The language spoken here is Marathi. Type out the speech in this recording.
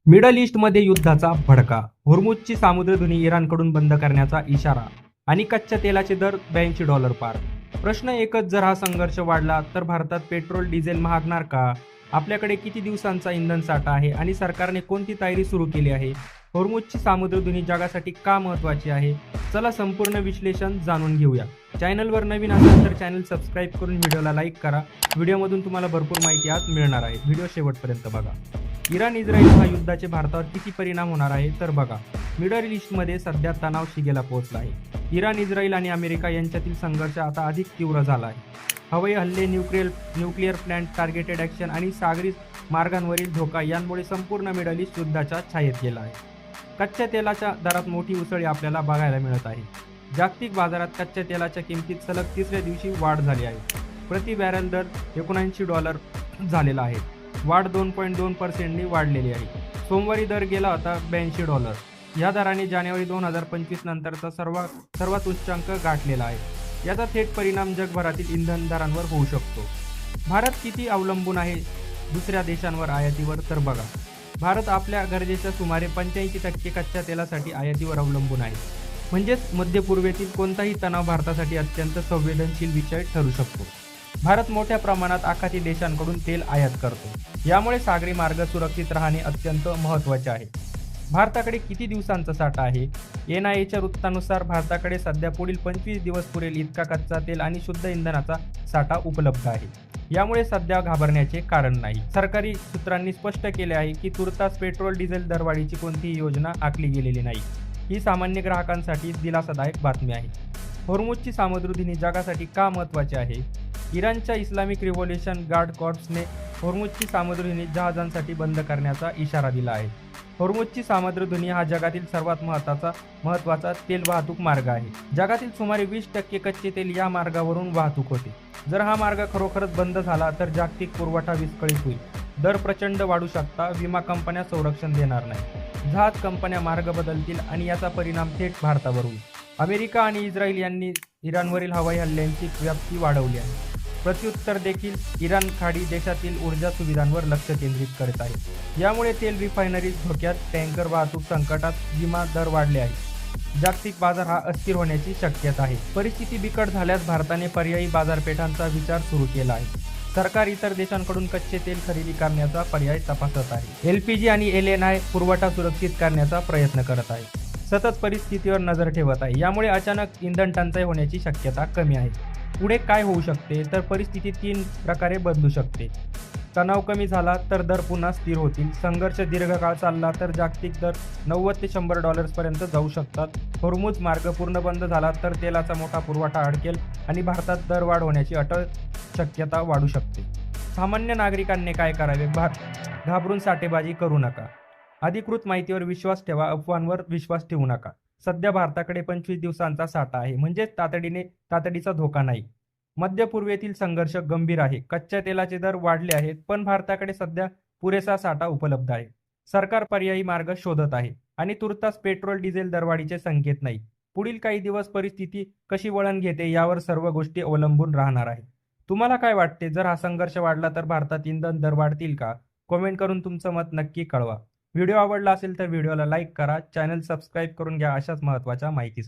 मिडल ईस्टमध्ये युद्धाचा भडका, होर्मुझची सामुद्रधुनी इराणकडून बंद करण्याचा इशारा आणि कच्च्या तेलाचे दर $82 पार. प्रश्न एकच, जर हा संघर्ष वाढला तर भारतात पेट्रोल डिझेल महागणार का? आपल्याकडे किती दिवसांचा इंधन साठा आहे आणि सरकारने कोणती तयारी सुरू केली आहे? होर्मुझची सामुद्रधुनी जगासाठी का महत्त्वाची आहे? चला संपूर्ण विश्लेषण जाणून घेऊया. चॅनलवर नवीन असाल तर चॅनल सबस्क्राईब करून व्हिडिओला लाईक करा. व्हिडिओमधून तुम्हाला भरपूर माहिती आज मिळणार आहे. व्हिडिओ शेवटपर्यंत बघा. इराण इस्रायल हा युद्धाचे भारतावर किती परिणाम होणार आहे तर बघा. मिडल ईस्टमध्ये सध्या तणाव शिगेला पोहोचला आहे. इराण इस्रायल आणि अमेरिका यांच्यातील संघर्ष आता अधिक तीव्र झाला आहे. हवाई हल्ले, न्यूक्लिअर प्लांट टार्गेटेड ॲक्शन आणि सागरी मार्गांवरील धोका यांमुळे संपूर्ण मिडल ईस्ट युद्धाच्या छायेत गेला आहे. कच्च्या तेलाच्या दरात मोठी उसळी आपल्याला बघायला मिळत आहे. जागतिक बाजारात कच्च्या तेलाच्या किमतीत सलग तिसऱ्या दिवशी वाढ झाली आहे. प्रति बॅरल दर $79 झालेला आहे. वाढ 2.2%नी वाढलेली आहे. सोमवारी दर गेला होता $82. या दराने जानेवारी 2025 नंतरचा सर्वात उच्चांक गाठलेला आहे. याचा थेट परिणाम जगभरातील इंधन दरांवर होऊ शकतो. भारत किती अवलंबून आहे दुसऱ्या देशांवर आयातीवर तर बघा. भारत आपल्या गरजेच्या सुमारे 85% कच्च्या तेलासाठी आयातीवर अवलंबून आहे. म्हणजेच मध्य पूर्वेतील कोणताही तणाव भारतासाठी अत्यंत संवेदनशील विषय ठरू शकतो. भारत मोठ्या प्रमाणात आखाती देशांकडून तेल आयात करतो. यामुळे सागरी मार्ग सुरक्षित राहणे अत्यंत महत्त्वाचे आहे. भारताकडे किती दिवसांचा साठा आहे? NIAच्या वृत्तानुसार भारताकडे सध्या पुढील 25 दिवस पुरेल इतका कच्चा तेल आणि शुद्ध इंधनाचा साठा उपलब्ध आहे. यामुळे सध्या घाबरण्याचे कारण नाही. सरकारी सूत्रांनी स्पष्ट केले आहे की तुर्तास पेट्रोल डिझेल दरवाढीची कोणतीही योजना आखली गेलेली नाही. ही सामान्य ग्राहकांसाठी दिलासादायक बातमी आहे. होर्मुझची सामुद्रधुनी जगासाठी का महत्त्वाची आहे? इराणच्या इस्लामिक रिव्होल्यूशन गार्ड कॉर्प्सने होर्मुझची सामुद्रधुनी जहाजांसाठी बंद करण्याचा इशारा दिला आहे. होर्मुझची सामुद्रधुनी हा जगातील सर्वात महत्त्वाचा तेल वाहतूक मार्ग आहे. जगातील सुमारे 20% कच्चे तेल या मार्गावरून वाहतूक होते. जर हा मार्ग खरोखरच बंद झाला तर जागतिक पुरवठा विस्कळीत होईल. दर प्रचंड वाढू शकतात. विमा कंपन्या संरक्षण देणार नाही. जहाज कंपन्या मार्ग बदलतील आणि याचा परिणाम थेट भारतावर होईल. अमेरिका आणि इस्रायल यांनी इराणवरील हवाई हल्ल्यांची व्याप्ती वाढवली आहे. प्रत्युत्तर देखील इराण खाडी देशातील ऊर्जा सुविधांवर लक्ष केंद्रित करत आहे. यामुळे तेल रिफायनरीज धोक्यात, टँकर वाहतूक संकटात, विमा दर वाढले आहे. जागतिक बाजार हा अस्थिर होण्याची शक्यता आहे. परिस्थिती बिकट झाल्यास भारताने पर्यायी बाजारपेठांचा विचार सुरू केला आहे. सरकार इतर देशांकडून कच्चे तेल खरेदी करण्याचा पर्याय तपासत आहे. LPG आणि LNI पुरवठा सुरक्षित करण्याचा प्रयत्न करत आहे. सतत परिस्थितीवर नजर ठेवत आहे. यामुळे अचानक इंधन टंचाई होण्याची शक्यता कमी आहे. पुढे काय होऊ शकते तर परिस्थिती 3 प्रकारे बदलू शकते. तणाव कमी झाला तर दर पुन्हा स्थिर होतील. संघर्ष दीर्घकाळ चालला तर जागतिक दर $90 ते $100 पर्यंत जाऊ शकतात. होर्मुझ मार्ग पूर्ण बंद झाला तर तेलाचा मोठा पुरवठा अडकेल आणि भारतात दरवाढ होण्याची अटळ शक्यता वाढू शकते. सामान्य नागरिकांनी काय करावे? घाबरून साठेबाजी करू नका. अधिकृत माहितीवर विश्वास ठेवा. अफवांवर विश्वास ठेवू नका. सध्या भारताकडे 25 दिवसांचा साठा आहे. म्हणजेच तातडीचा धोका नाही. मध्य पूर्वेतील संघर्ष गंभीर आहे. कच्च्या तेलाचे दर वाढले आहेत पण भारताकडे सध्या पुरेसा साठा उपलब्ध आहे. सरकार पर्यायी मार्ग शोधत आहे आणि तुर्तास पेट्रोल डिझेल दरवाढीचे संकेत नाही. पुढील काही दिवस परिस्थिती कशी वळण घेते यावर सर्व गोष्टी अवलंबून राहणार आहे. तुम्हाला काय वाटते? जर हा संघर्ष वाढला तर भारतात इंधन दर वाढतील का? कमेंट करून तुमचं मत नक्की कळवा. व्हिडिओ आवडला असेल तर व्हिडिओला लाईक करा. चॅनल सबस्क्राईब करून घ्या अशाच महत्त्वाच्या माहितीसाठी.